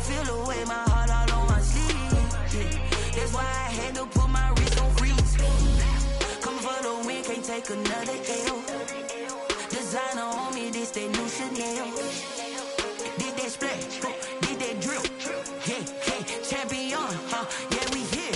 feel the way, my heart all on my sleeve. That's why I had to put my wrist on freeze. Coming for the win, can't take another L. Designer on me, this that new Chanel. Did that splash, did that drip. Yeah, champion, yeah, we here.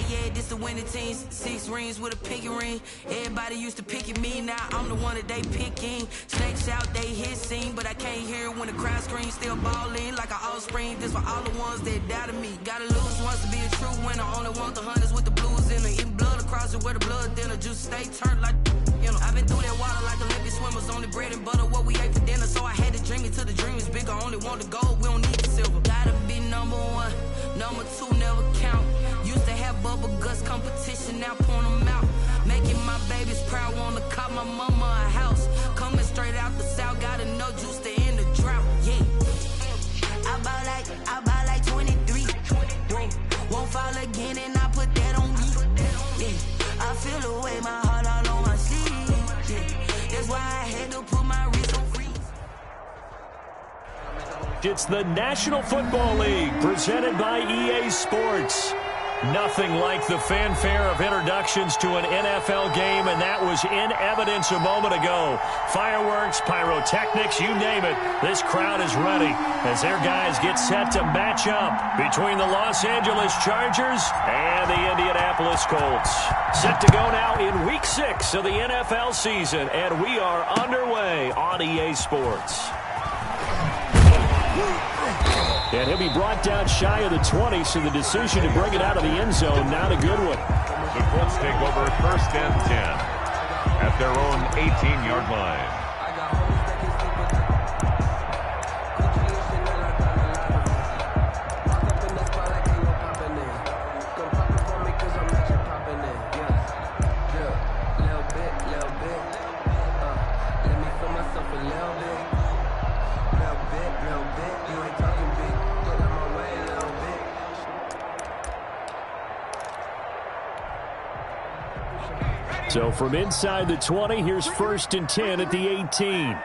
Yeah, this the winning team. 6 rings with a pinky ring. Everybody used to picking me, now I'm the one that they picking. Snakes out, they hit scene, but I can't hear when the crowd screams. Still ballin' like an offspring. This for all the ones that doubted me. Gotta lose once to be a true winner. Only want the hunters with the blues in it. Eating blood across it where the blood dinner. Just stay turned like, you know. I've been through that water like Olympic swimmers. Only bread and butter, what we ate for dinner. So I had to dream it till the dream is bigger. Only want the gold, we don't need the silver. Gotta be number 1, number 2 never count. Used to have bubble guts competition, now point them out. Making my babies proud, wanna cop my mama a house. Coming straight out the south, got enough juice to end the drought. Yeah, I buy like 23. Whoa, won't fall again, and I put that on me. Yeah, I feel the way, my heart all on my sleeve. Yeah, that's why I had to put my wrist on freeze. It's the National Football League presented by EA Sports. Nothing like the fanfare of introductions to an NFL game, and that was in evidence a moment ago. Fireworks, pyrotechnics, you name it. This crowd is ready as their guys get set to match up between the Los Angeles Chargers and the Indianapolis Colts. Set to go now in Week 6 of the NFL season, and we are underway on EA Sports. And he'll be brought down shy of the 20, so the decision to bring it out of the end zone, not a good one. The Colts take over 1st and 10 at their own 18-yard line. So from inside the 20, here's 1st and 10 at the 18.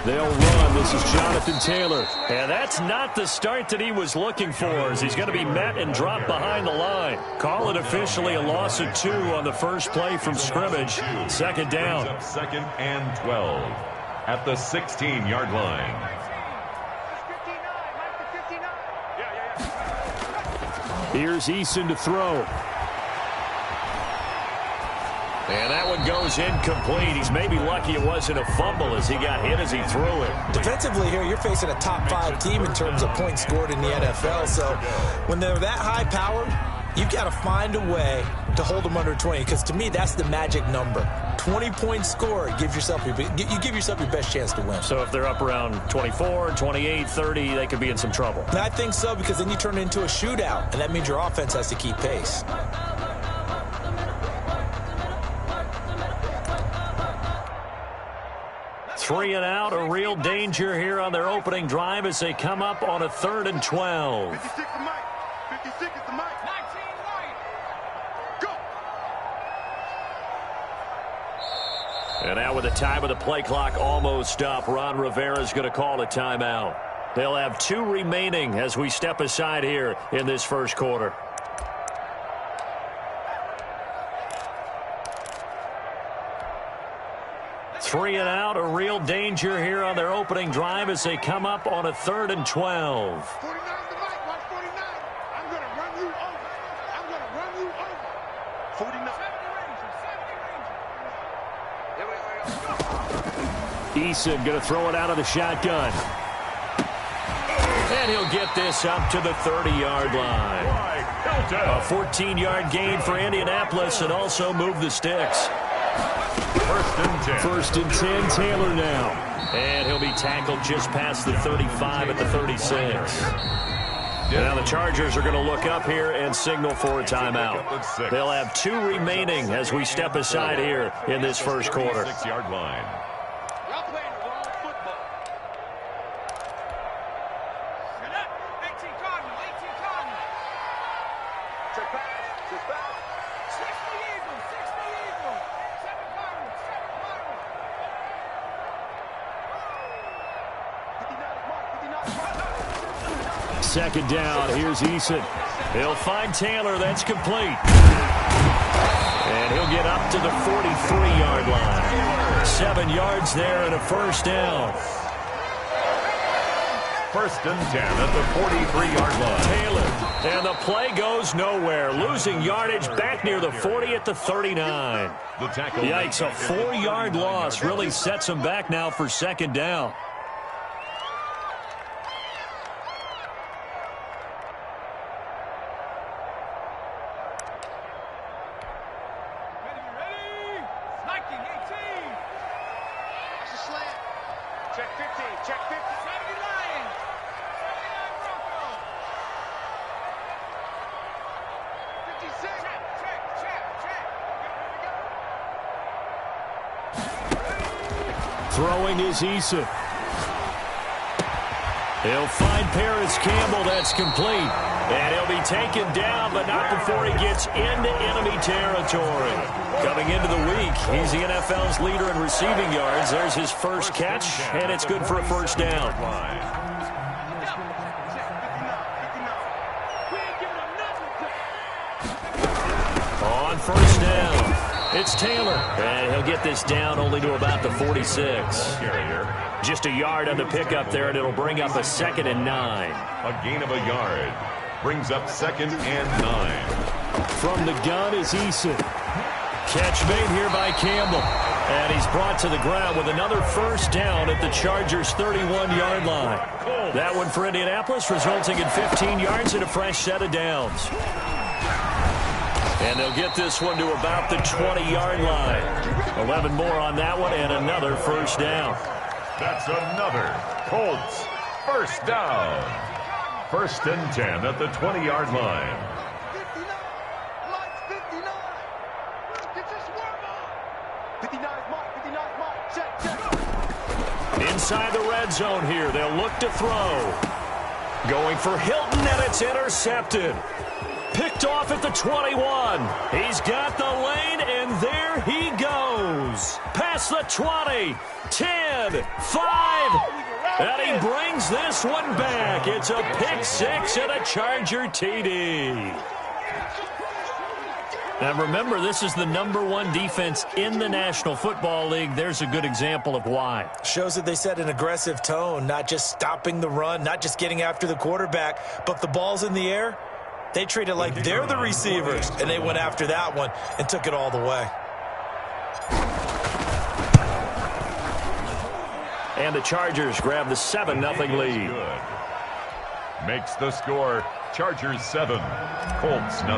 They'll run. This is Jonathan Taylor. And that's not the start that he was looking for, as he's going to be met and dropped behind the line. Call it officially a loss of 2 on the first play from scrimmage. 2nd down. 2nd and 12 at the 16-yard line. Here's Eason to throw. And that one goes incomplete. He's maybe lucky it wasn't a fumble as he got hit as he threw it. Defensively here, you're facing a top 5 team in terms of points scored in the NFL. So when they're that high powered, you've got to find a way to hold them under 20. Because to me, that's the magic number. 20 points scored, you give yourself your best chance to win. So if they're up around 24, 28, 30, they could be in some trouble. And I think so, because then you turn it into a shootout, and that means your offense has to keep pace. Three and out, a real danger here on their opening drive as they come up on a 3rd and 12. 56 the mic. 56 is the mic. 19 right. Go. And now with the time of the play clock almost up, Ron Rivera's going to call a timeout. They'll have 2 remaining as we step aside here in this first quarter. Three and out, a real danger here on their opening drive as they come up on a 3rd and 12. 49 the mic. Watch 49. I'm going to run you over. I'm going to run you over. 49. 70 Ranger. Eason going to throw it out of the shotgun. And he'll get this up to the 30-yard line. A 14-yard gain for Indianapolis and also move the sticks. 1st and 10. 1st and 10, Taylor now. And he'll be tackled just past the 35 at the 36. Now the Chargers are going to look up here and signal for a timeout. They'll have 2 remaining as we step aside here in this first quarter. 6-yard line. Y'all playing the wrong football. Shut up. 18 Cardinal. 18 Cardinal. Check pass. Check pass. 60 Eagles. 60 Eagles. 7 Cardinals. 7 Cardinals. 59 is mark. 59 is mark. second down. Here's Eason. He'll find Taylor. That's complete. And he'll get up to the 43-yard line. 7 yards there and a first down. First and 10 at the 43-yard line. Taylor. And the play goes nowhere. Losing yardage back near the 40 at the 39. Yikes, a 4-yard loss really sets him back now for second down. Check 50, check 50. 79 Broncos. 56. Check. Throwing is Eason. He'll find Paris Campbell. That's complete. And he'll be taken down, but not before he gets into enemy territory. Coming into the week, he's the NFL's leader in receiving yards. There's his first catch, and it's good for a first down. On first down, it's Taylor. And he'll get this down only to about the 46. Just a yard on the pickup there, and it'll bring up a 2nd and 9. A gain of a yard. Brings up 2nd and 9. From the gun is Eason. Catch made here by Campbell. And he's brought to the ground with another first down at the Chargers' 31-yard line. That one for Indianapolis, resulting in 15 yards and a fresh set of downs. And they'll get this one to about the 20-yard line. 11 more on that one and another first down. That's another Colts first down. First and 10 at the 20-yard line. 59. Mike's 59. Get your swerve on. 59's Mike. 59's Mike. Check, check. Inside the red zone here. They'll look to throw. Going for Hilton, and it's intercepted. Picked off at the 21. He's got the lane, and there he goes. Past the 20, 10, 5, and he brings this one back. It's a pick six and a Charger TD. Now remember, this is the #1 defense in the National Football League. There's a good example of why. Shows that they set an aggressive tone, not just stopping the run, not just getting after the quarterback, but if the ball's in the air, they treat it like they're the receivers, and they went after that one and took it all the way. And the Chargers grab the 7-0 lead. Good. Makes the score Chargers 7, Colts 0.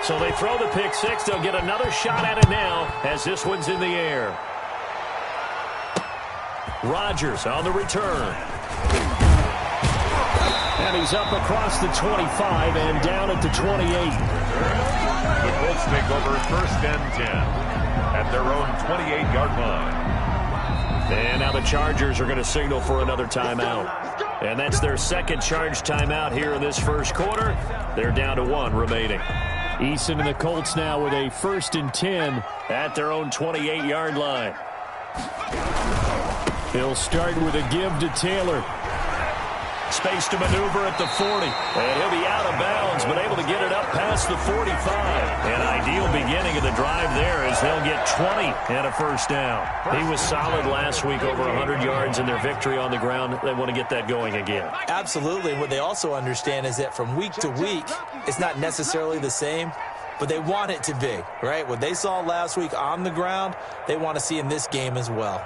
So they throw the pick six. They'll get another shot at it now as this one's in the air. Rodgers on the return. And he's up across the 25 and down at the 28. The Colts take over first and 10 at their own 28-yard line. And now the Chargers are going to signal for another timeout. And that's their second charge timeout here in this first quarter. They're down to 1 remaining. Eason and the Colts now with a first and 10 at their own 28-yard line. He'll start with a give to Taylor. Space to maneuver at the 40. And he'll be out of bounds, but able to get it up past the 45. An ideal beginning of the drive there as they'll get 20 and a first down. He was solid last week, over 100 yards in their victory on the ground. They want to get that going again. Absolutely. What they also understand is that from week to week, it's not necessarily the same, but they want it to be, right? What they saw last week on the ground, they want to see in this game as well.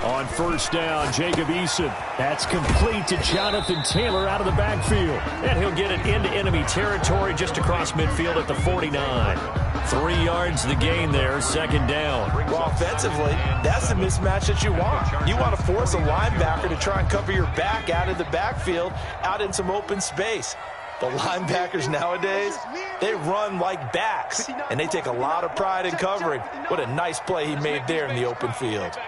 On first down, Jacob Eason. That's complete to Jonathan Taylor out of the backfield. And he'll get it into enemy territory just across midfield at the 49. 3 yards the gain there, second down. Well, offensively, that's the mismatch that you want. You want to force a linebacker to try and cover your back out of the backfield, out in some open space. The linebackers nowadays, they run like backs, and they take a lot of pride in covering. What a nice play he made there in the open field.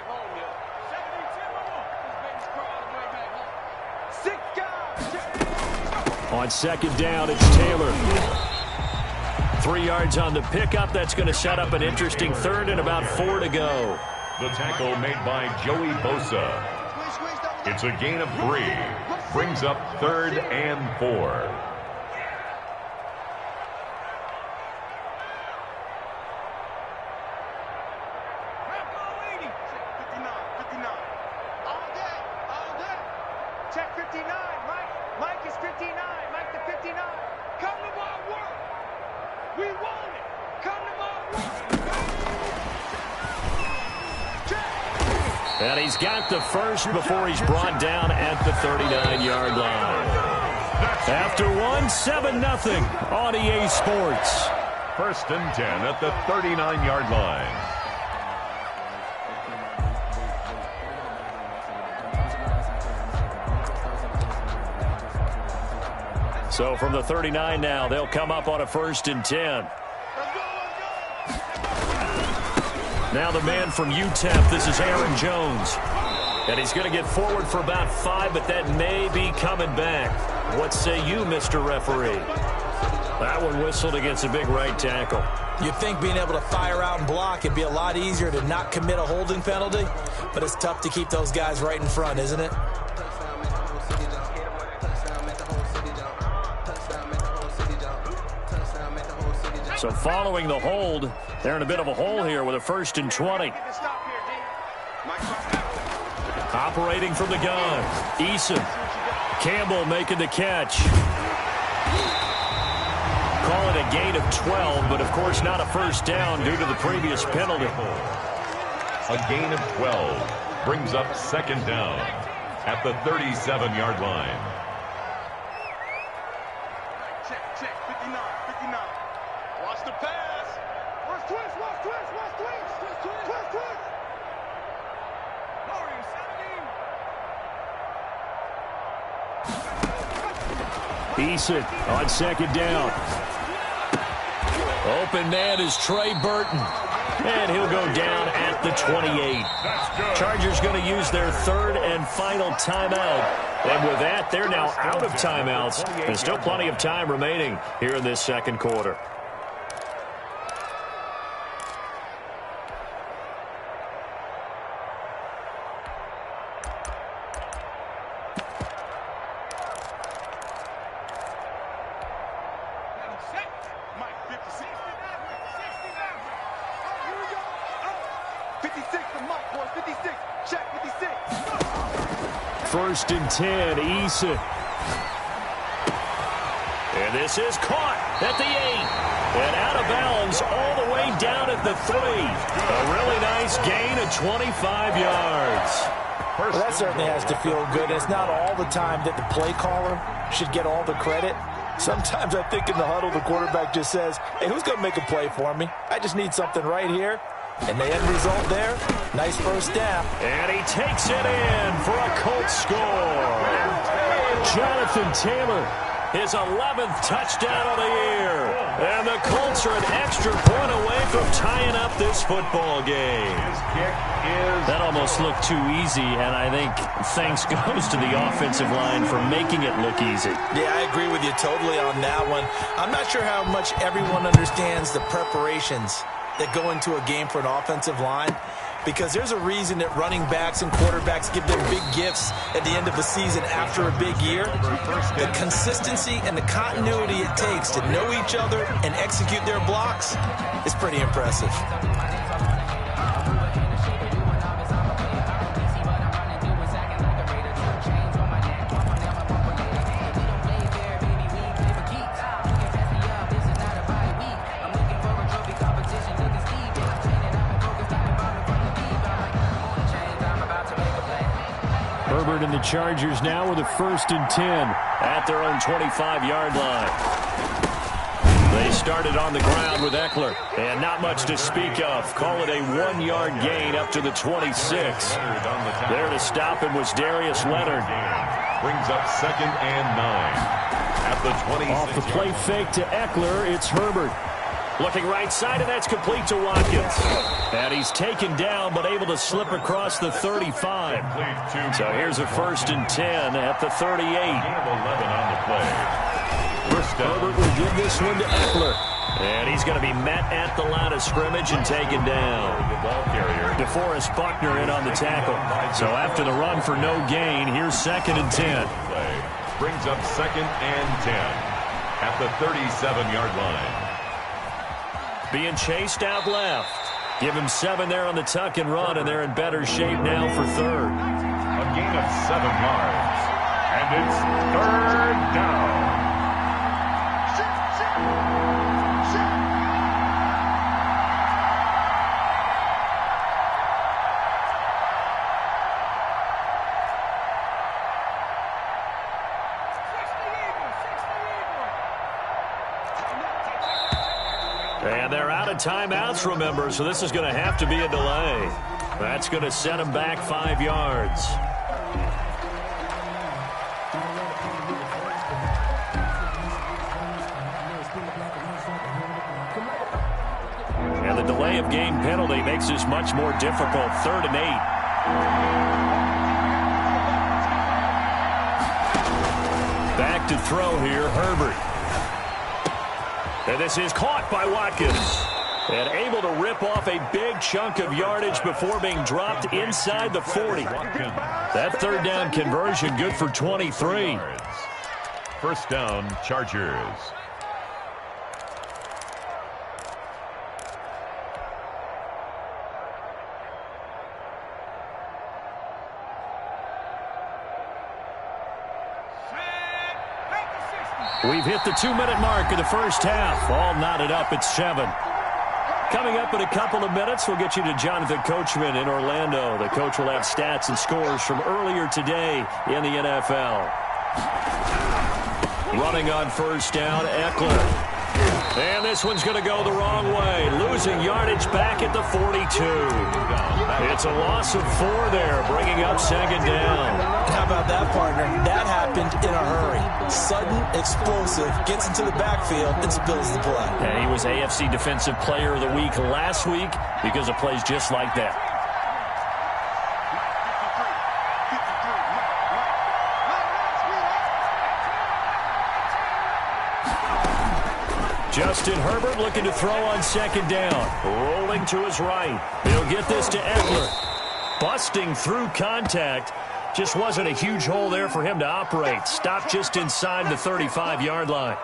On second down, it's Taylor. 3 yards on the pickup. That's going to set up an interesting third and about 4 to go. The tackle made by Joey Bosa. It's a gain of 3. Brings up 3rd and 4. Check 59, Mike. Mike is 59. Mike the 59. Come to my work. We want it. Come to my work. And he's got the first before he's brought down at the 39-yard line. After one, 7-0 on EA Sports. 1st and 10 at the 39-yard line. So from the 39 now, they'll come up on a 1st and 10. Now the man from UTEP, this is Aaron Jones. And he's going to get forward for about 5, but that may be coming back. What say you, Mr. Referee? That one whistled against a big right tackle. You'd think being able to fire out and block it'd be a lot easier to not commit a holding penalty, but it's tough to keep those guys right in front, isn't it? So following the hold, they're in a bit of a hole here with a 1st and 20. Operating from the gun, Eason. Campbell making the catch. Call it a gain of 12, but of course not a 1st down due to the previous penalty. A gain of 12 brings up 2nd down at the 37-yard line. Check, 59, 59. Watch the pass. Watch twist. Mario, 17. Eason on 2nd down. Open man is Trey Burton. And he'll go down at the 28. Chargers going to use their 3rd and final timeout. And with that, they're now out of timeouts. There's still plenty of time remaining here in this 2nd quarter. First and 10, Eason. And this is caught at the 8. And out of bounds all the way down at the 3. A really nice gain of 25 yards. Well, that certainly has to feel good. It's not all the time that the play caller should get all the credit. Sometimes I think in the huddle the quarterback just says, hey, who's going to make a play for me? I just need something right here. And the end result there, nice 1st down. And he takes it in for a Colts score. Jonathan Taylor, his 11th touchdown of the year. And the Colts are an extra point away from tying up this football game. That almost looked too easy, and I think thanks goes to the offensive line for making it look easy. Yeah, I agree with you totally on that one. I'm not sure how much everyone understands the preparations that go into a game for an offensive line, because there's a reason that running backs and quarterbacks give them big gifts at the end of the season after a big year. The consistency and the continuity it takes to know each other and execute their blocks is pretty impressive. Herbert and the Chargers now with a 1st and 10 at their own 25-yard line. They started on the ground with Eckler, and not much to speak of. Call it a 1-yard gain up to the 26. There to stop him was Darius Leonard. Brings up 2nd and 9 at the 26. Off the play fake to Eckler, it's Herbert. Looking right side, and that's complete to Watkins. And he's taken down, but able to slip across the 35. So here's a 1st and 10 at the 38. Gain of 11 on the play. First down. Herbert will give this one to Eckler. And he's going to be met at the line of scrimmage and taken down. DeForest Buckner in on the tackle. So after the run for no gain, here's 2nd and 10. Brings up 2nd and 10 at the 37-yard line. Being chased out left. Give him 7 there on the tuck and run, and they're in better shape now for 3rd. A gain of 7 yards. And it's 3rd down. And they're out of timeouts, remember, so this is going to have to be a delay. That's going to set them back 5 yards. And the delay of game penalty makes this much more difficult. 3rd and 8. Back to throw here, Herbert. And this is caught by Watkins. And able to rip off a big chunk of yardage before being dropped inside the 40. That 3rd down conversion good for 23. 1st down, Chargers. We've hit the 2-minute mark of the first half. All knotted up at 7. Coming up in a couple of minutes, we'll get you to Jonathan Coachman in Orlando. The coach will have stats and scores from earlier today in the NFL. Running on 1st down, Eckler. And this one's going to go the wrong way. Losing yardage back at the 42. It's a loss of 4 there, bringing up 2nd down. How about that, partner? That happened in a hurry. Sudden, explosive, gets into the backfield, and spills the play. And he was AFC Defensive Player of the Week last week because of plays just like that. Justin Herbert looking to throw on 2nd down. Rolling to his right. He'll get this to Eckler. Busting through contact. Just wasn't a huge hole there for him to operate. Stopped just inside the 35-yard line.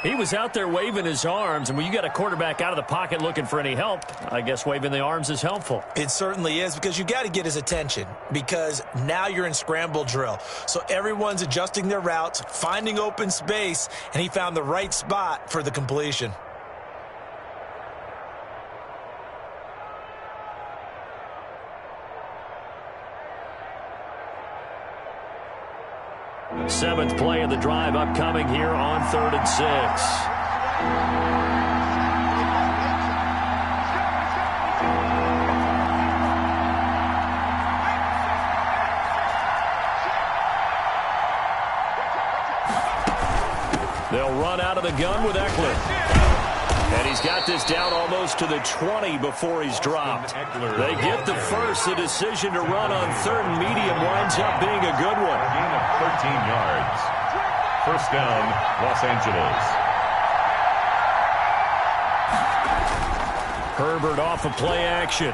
He was out there waving his arms, and when you got a quarterback out of the pocket looking for any help, I guess waving the arms is helpful. It certainly is, because you got to get his attention, because now you're in scramble drill. So everyone's adjusting their routes, finding open space, and he found the right spot for the completion. Seventh play of the drive upcoming here on 3rd and 6. They'll run out of the gun with Eckler. And he's got this down almost to the 20 before he's dropped. They get the first. The decision to run on 3rd and medium winds up being a good one. A gain of 13 yards. 1st down, Los Angeles. Herbert off of play action.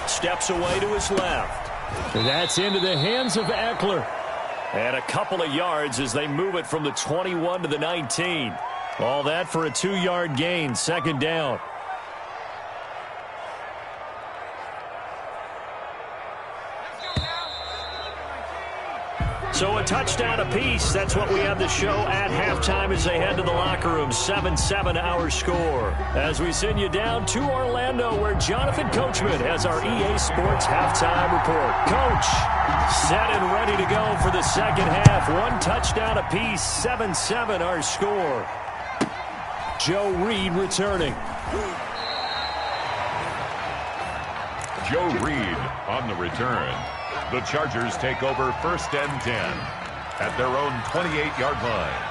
Steps away to his left. That's into the hands of Eckler. And a couple of yards as they move it from the 21 to the 19. All that for a 2-yard gain, 2nd down. So a touchdown apiece. That's what we have the show at halftime as they head to the locker room. 7-7 our score. As we send you down to Orlando, where Jonathan Coachman has our EA Sports halftime report. Coach, set and ready to go for the second half. 1 touchdown apiece. 7-7 our score. Joe Reed returning. Joe Reed on the return. The Chargers take over 1st and 10 at their own 28-yard line.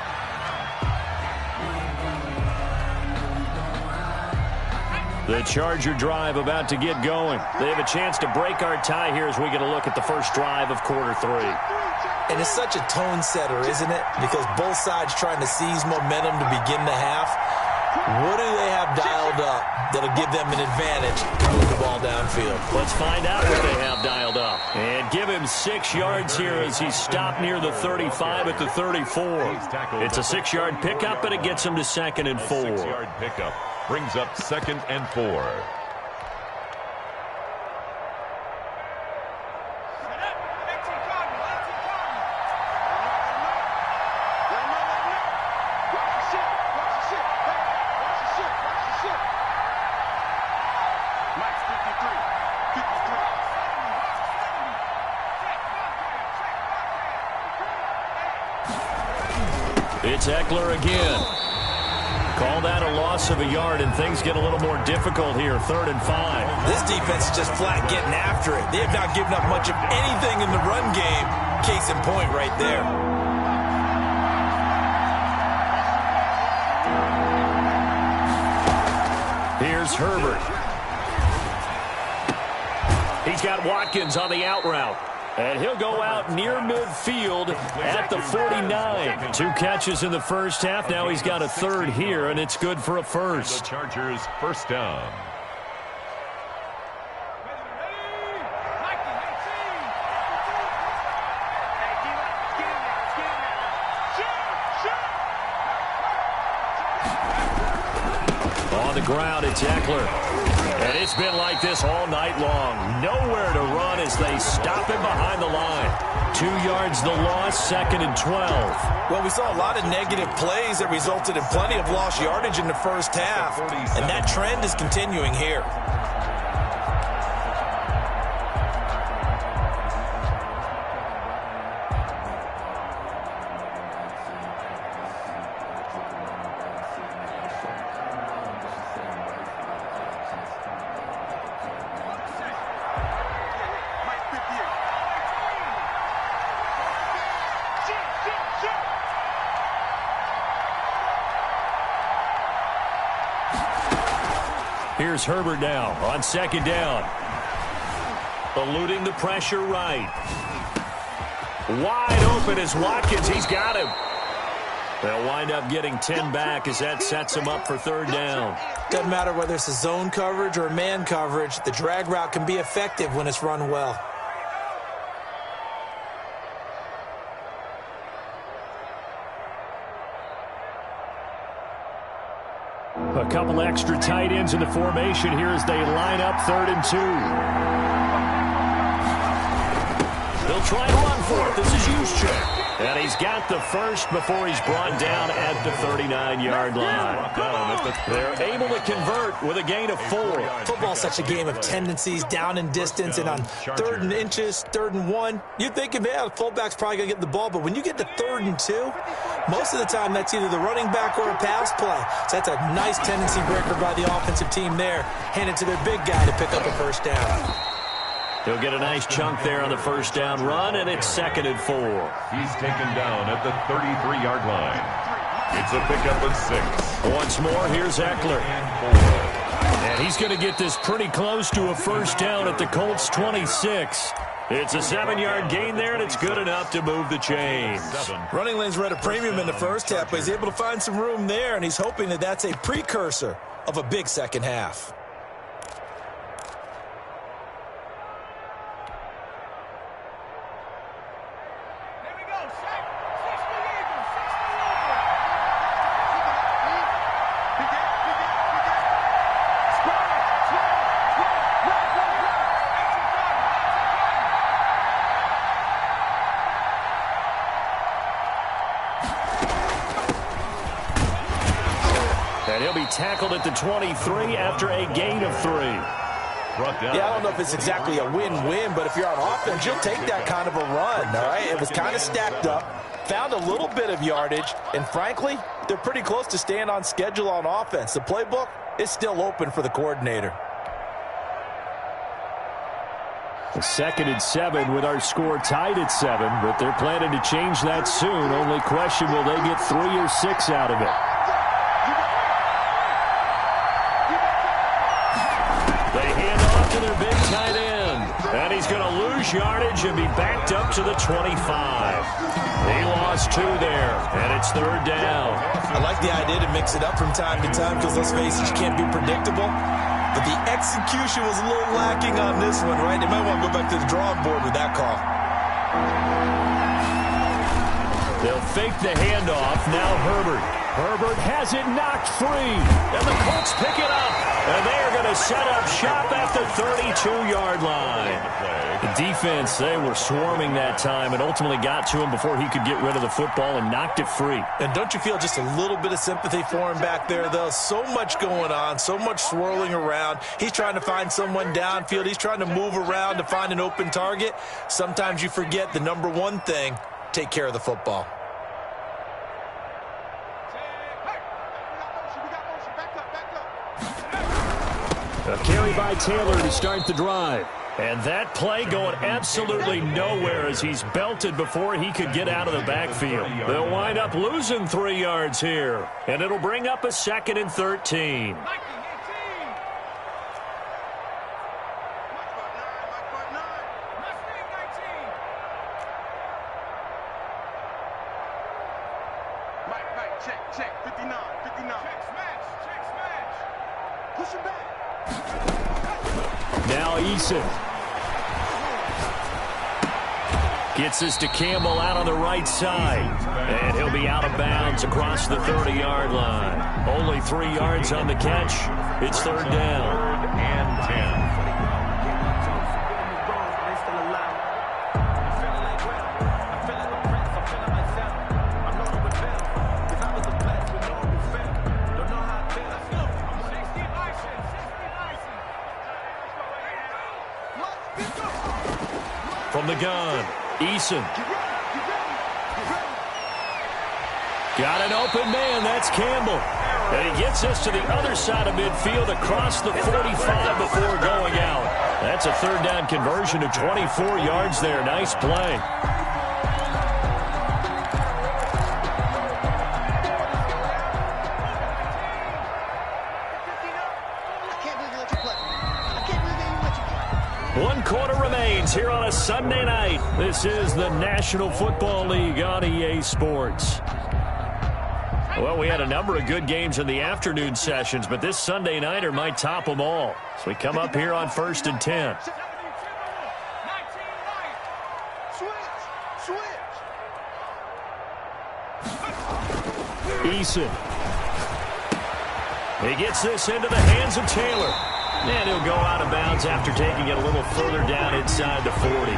The Charger drive about to get going. They have a chance to break our tie here as we get a look at the first drive of quarter 3. And it's such a tone setter, isn't it? Because both sides trying to seize momentum to begin the half. What do they have dialed up that'll give them an advantage to move the ball downfield? Let's find out what they have dialed up. And give him 6 yards here as he stopped near the 35 at the 34. It's a 6-yard pickup, and it gets him to 2nd and 4. 6-yard pickup brings up 2nd and 4. It's Eckler again. Call that a loss of a yard, and things get a little more difficult here, 3rd and 5. This defense is just flat getting after it. They have not given up much of anything in the run game. Case in point right there. Here's Herbert. He's got Watkins on the out route. And he'll go out near midfield at the 49. 2 catches in the first half. Now he's got a 3rd here, and it's good for a first. The Chargers first down. On the ground, it's Eckler. And it's been like this all night long. Nowhere to run as they stop him behind the line. 2 yards the loss, 2nd and 12. Well, we saw a lot of negative plays that resulted in plenty of lost yardage in the first half. And that trend is continuing here. Here's Herbert now on 2nd down. Eluding the pressure right. Wide open is Watkins. He's got him. They'll wind up getting 10 back as that sets him up for 3rd down. Doesn't matter whether it's a zone coverage or a man coverage. The drag route can be effective when it's run well. A couple extra tight ends in the formation here as they line up 3rd and 2. They'll try to run for it. This is Juszczyk. And he's got the first before he's brought down at the 39-yard line. They're able to convert with a gain of 4. Football's such a game of tendencies, down and distance, and on 3rd and inches, 3rd and 1. You think, yeah, the fullback's probably going to get the ball, but when you get to 3rd and 2, most of the time that's either the running back or a pass play. So that's a nice tendency breaker by the offensive team there. Hand it to their big guy to pick up a first down. He'll get a nice chunk there on the first down run, and it's 2nd and 4. He's taken down at the 33-yard line. It's a pickup of 6. Once more, here's Eckler. And he's going to get this pretty close to a first down at the Colts 26. It's a 7-yard gain there, and it's good enough to move the chains. Running lanes were at a premium in the first half, but he's able to find some room there, and he's hoping that that's a precursor of a big second half. And he'll be tackled at the 23 after a gain of 3. Yeah, I don't know if it's exactly a win-win, but if you're on offense, you'll take that kind of a run, all right? It was kind of stacked up, found a little bit of yardage, and frankly, they're pretty close to staying on schedule on offense. The playbook is still open for the coordinator. 2nd and 7 with our score tied at 7, but they're planning to change that soon. Only question, will they get 3 or 6 out of it? They hand off to their big tight end. And he's going to lose yardage and be backed up to the 25. He lost 2 there, and it's 3rd down. I like the idea to mix it up from time to time because, let's face it, you can't be predictable. But the execution was a little lacking on this one, right? They might want to go back to the drawing board with that call. They'll fake the handoff. Now Herbert. Herbert has it knocked free. And the Colts pick it up. And they are going to set up shop at the 32-yard line. The defense, they were swarming that time and ultimately got to him before he could get rid of the football and knocked it free. And don't you feel just a little bit of sympathy for him back there, though? So much going on, so much swirling around. He's trying to find someone downfield. He's trying to move around to find an open target. Sometimes you forget the number one thing, take care of the football. A carry by Taylor to start the drive. And that play going absolutely nowhere as he's belted before he could get out of the backfield. They'll wind up losing 3 yards here. And it'll bring up a 2nd and 13. Check, 59. Check, smash. Push him back. Now Eason gets this to Campbell out on the right side. And he'll be out of bounds across the 30-yard line. Only 3 yards on the catch. It's 3rd down. 3rd and 10. From the gun, Eason. Got an open man, that's Campbell. And he gets us to the other side of midfield across the 45 before going out. That's a 3rd down conversion of 24 yards there. Nice play. One quarter remains here on a Sunday night. This is the National Football League on EA Sports. Well, we had a number of good games in the afternoon sessions, but this Sunday nighter might top them all. So we come up here on 1st and 10. Eason. He gets this into the hands of Taylor. And he'll go out of bounds after taking it a little further down inside the 40.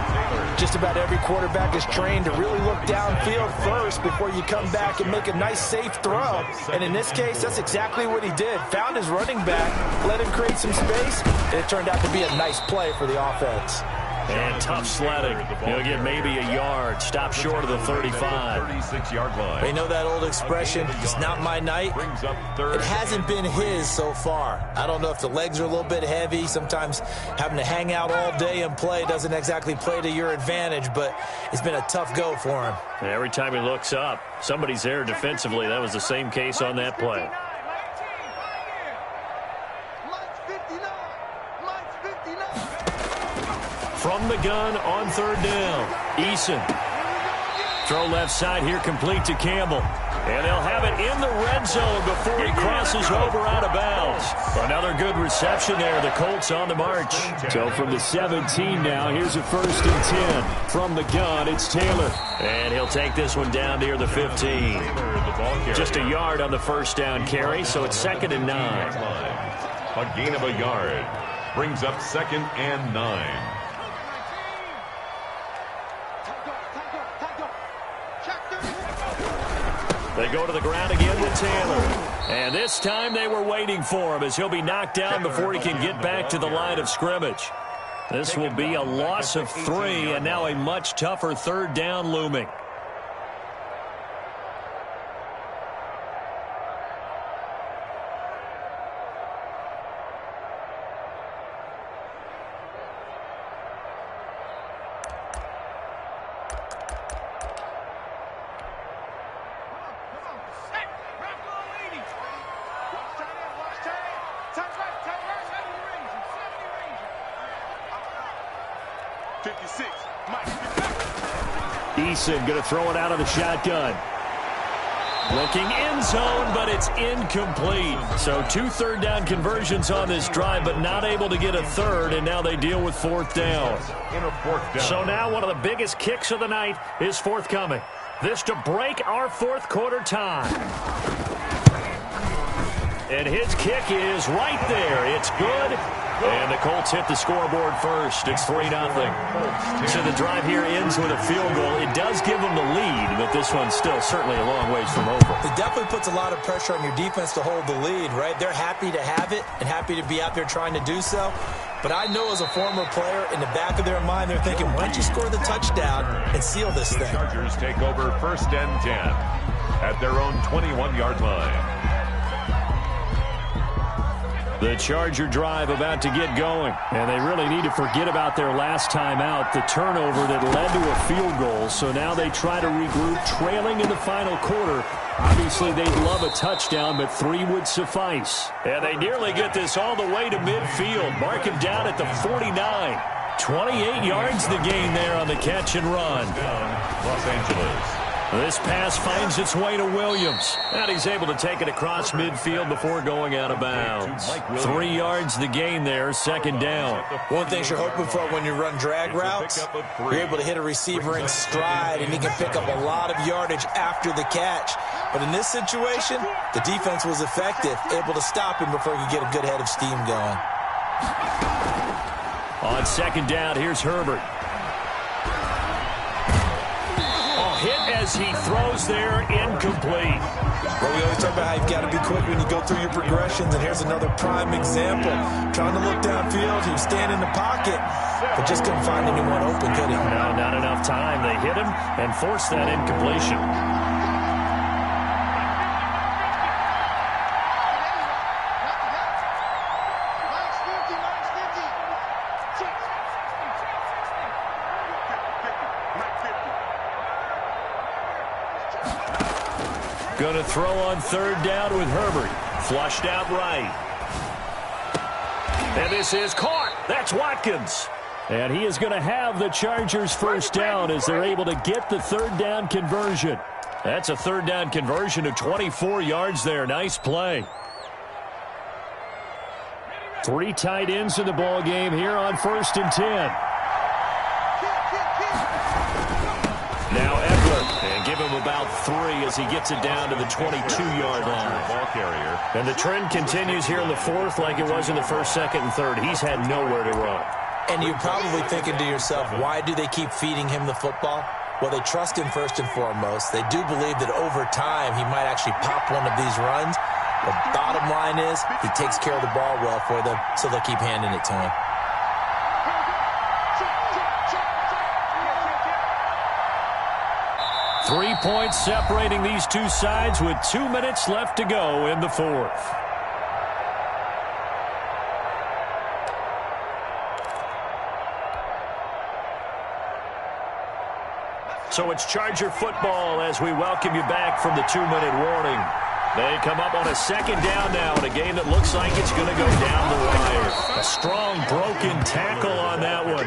Just about every quarterback is trained to really look downfield first before you come back and make a nice, safe throw. And in this case, that's exactly what he did. Found his running back, let him create some space, and it turned out to be a nice play for the offense. And tough sledding. He'll get maybe a yard. Stop short of the 35. 36-yard line. You know that old expression, it's not my night? It hasn't been his so far. I don't know if the legs are a little bit heavy. Sometimes having to hang out all day and play doesn't exactly play to your advantage, but it's been a tough go for him. And every time he looks up, somebody's there defensively. That was the same case on that play. From the gun on 3rd down, Eason. Throw left side here complete to Campbell. And they'll have it in the red zone before he crosses over out of bounds. Another good reception there. The Colts on the march. So from the 17 now, here's a 1st and 10. From the gun, it's Taylor. And he'll take this one down near the 15. Just a yard on the 1st down carry, so it's 2nd and 9. A gain of a yard brings up 2nd and 9. They go to the ground again with Taylor. And this time they were waiting for him as he'll be knocked down before he can get back to the line of scrimmage. This will be a loss of 3 and now a much tougher 3rd down looming. 56. Mike. Eason going to throw it out of the shotgun. Looking end zone, but it's incomplete. So 2 third-down conversions on this drive, but not able to get a third, and now they deal with 4th down. So now one of the biggest kicks of the night is forthcoming. This to break our 4th quarter tie. And his kick is right there. It's good. And the Colts hit the scoreboard first. It's 3-0. So the drive here ends with a field goal. It does give them the lead, but this one's still certainly a long ways from over. It definitely puts a lot of pressure on your defense to hold the lead, right? They're happy to have it and happy to be out there trying to do so. But I know as a former player, in the back of their mind, they're thinking, why don't you score the touchdown and seal this thing? The Chargers take over 1st and 10 at their own 21-yard line. The Charger drive about to get going, and they really need to forget about their last time out, the turnover that led to a field goal. So now they try to regroup, trailing in the final quarter. Obviously, they'd love a touchdown, but 3 would suffice. And they nearly get this all the way to midfield. Mark him down at the 49. 28 yards the gain there on the catch and run. Los Angeles. This pass finds its way to Williams. And he's able to take it across midfield before going out of bounds. 3 yards the gain there, 2nd down. One thing you're hoping for when you run drag routes, you're able to hit a receiver in stride, and he can pick up a lot of yardage after the catch. But in this situation, the defense was effective, able to stop him before he could get a good head of steam going. On 2nd down, here's Herbert. Hit as he throws there, incomplete. Well, we always talk about how you've got to be quick when you go through your progressions, and here's another prime example. Trying to look downfield, he was standing in the pocket, but just couldn't find anyone open, could he? No, not enough time. They hit him and forced that incompletion. Going to throw on 3rd down with Herbert. Flushed out right. And this is caught. That's Watkins. And he is going to have the Chargers 1st down as they're able to get the 3rd down conversion. That's a 3rd down conversion of 24 yards there. Nice play. 3 tight ends in the ball game here on 1st and 10. Now Eckler, and give him about 3 as he gets it down to the 22-yard line. Ball carrier. And the trend continues here in the 4th like it was in the 1st, 2nd, and 3rd. He's had nowhere to run. And you're probably thinking to yourself, why do they keep feeding him the football? Well, they trust him first and foremost. They do believe that over time he might actually pop one of these runs. The bottom line is he takes care of the ball well for them, so they'll keep handing it to him. 3 points separating these two sides with 2 minutes left to go in the 4th. So it's Charger football as we welcome you back from the 2-minute warning. They come up on a 2nd down now in a game that looks like it's going to go down the wire. A strong broken tackle on that one.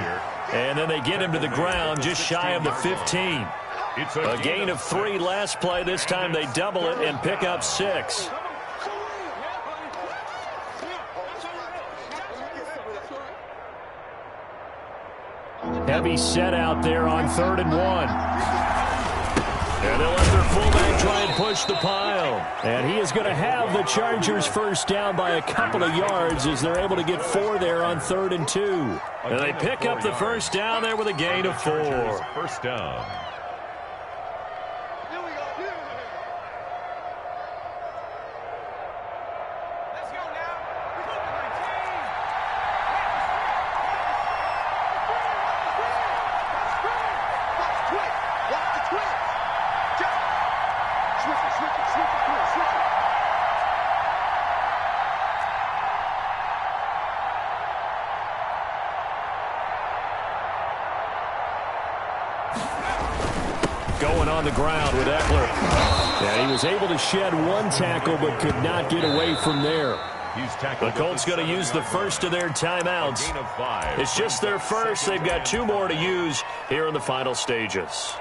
And then they get him to the ground just shy of the 15. A gain of 3 last play. This time they double it and pick up 6. Heavy set out there on 3rd and 1. And they'll let their fullback try and push the pile. And he is going to have the Chargers 1st down by a couple of yards as they're able to get 4 there on 3rd and 2. And they pick up the 1st down there with a gain of 4. 1st down. Going on the ground with Eckler. And he was able to shed 1 tackle but could not get away from there. The Colts going to use the first of their timeouts. It's just their first. They've got 2 more to use here in the final stages.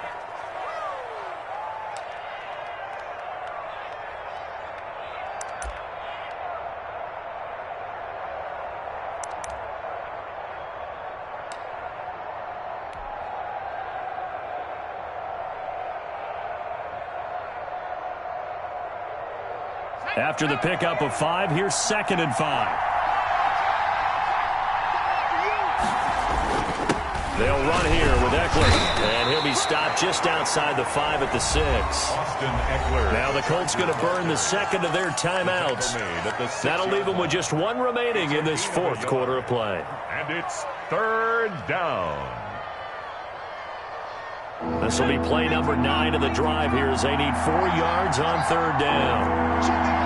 After the pickup of 5, here's 2nd and 5. They'll run here with Eckler, and he'll be stopped just outside the 5 at the 6. Now the Colts going to burn the 2nd of their timeouts. That'll leave them with just 1 remaining in this 4th quarter of play. And it's 3rd down. This will be play number 9 of the drive here as they need 4 yards on 3rd down.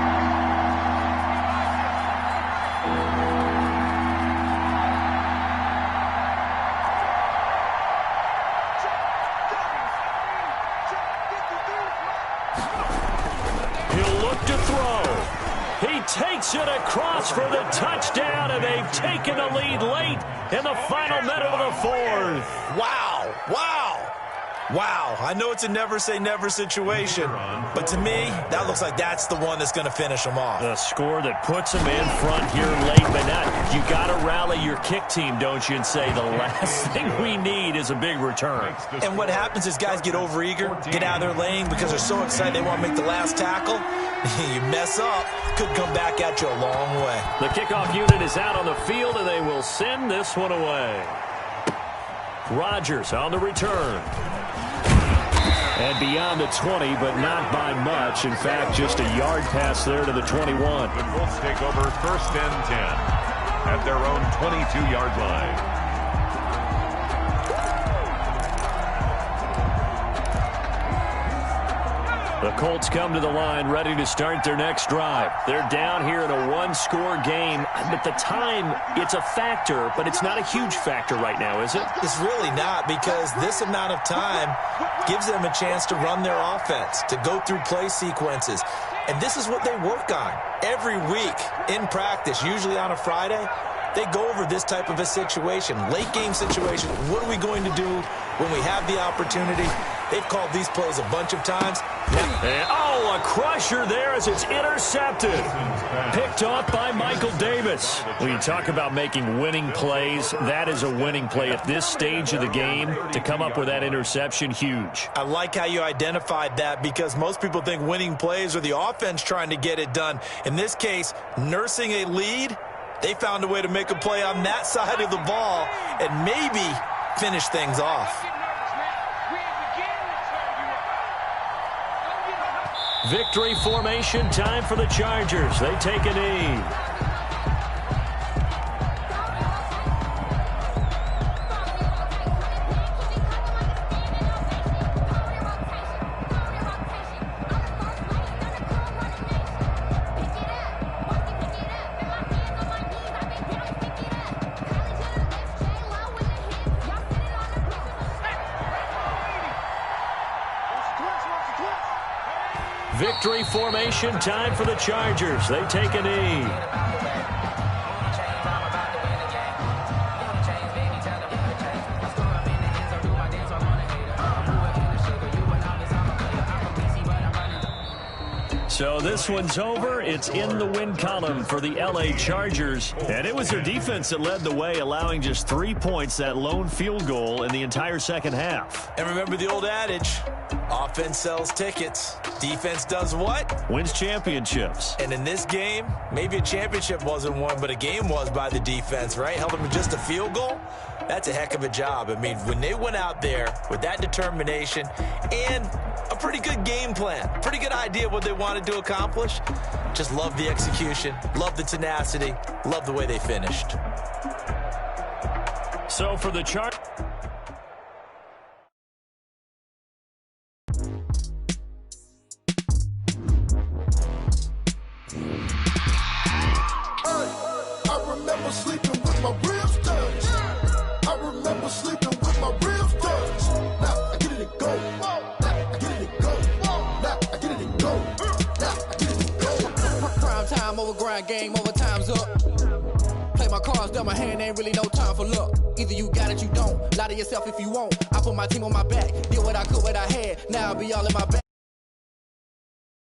Takes it across for the touchdown, and they've taken the lead late in the final minute of the 4th. Wow, wow, wow. I know it's a never-say-never situation, but to me, that looks like that's the one that's going to finish them off. The score that puts them in front here late, but not. You got to rally your kick team, don't you, and say the last thing we need is a big return. And what happens is guys get overeager, get out of their lane because they're so excited they want to make the last tackle. You mess up, could come back at you a long way. The kickoff unit is out on the field, and they will send this one away. Rodgers on the return. And beyond the 20, but not by much. In fact, just a yard pass there to the 21. The Colts take over 1st and 10 at their own 22-yard line. The Colts come to the line ready to start their next drive. They're down here in a 1-score game. At the time, it's a factor, but it's not a huge factor right now, is it? It's really not, because this amount of time gives them a chance to run their offense, to go through play sequences. And this is what they work on every week in practice, usually on a Friday. They go over this type of a situation, late game situation. What are we going to do when we have the opportunity? They've called these plays a bunch of times. And, a crusher there as it's intercepted. Picked off by Michael Davis. When you talk about making winning plays, that is a winning play at this stage of the game. To come up with that interception, huge. I like how you identified that, because most people think winning plays are the offense trying to get it done. In this case, nursing a lead, they found a way to make a play on that side of the ball and maybe finish things off. Victory formation time for the Chargers. They take a knee. Victory formation time for the Chargers. They take a knee. So this one's over. It's in the win column for the L.A. Chargers. And it was their defense that led the way, allowing just 3 points, that lone field goal in the entire second half. And remember the old adage, offense sells tickets. Defense does what? Wins championships. And in this game, maybe a championship wasn't won, but a game was by the defense, right? Held them to just a field goal. That's a heck of a job. I mean, when they went out there with that determination and a pretty good game plan, pretty good idea of what they wanted to accomplish, just love the execution, love the tenacity, love the way they finished. So for the Chargers, sleeping with my ribs touched. I remember sleeping with my ribs touched. Now I get it and go. Now I get it and go. Now I get it and go. Now I get it and go. Prime time over grind game, overtime's cards dealt my hand, ain't really no time for luck. Either you got it, you don't. Lie to yourself if you won't. I put my team on my back, did what I could, what I had. Now I'll be all in my back.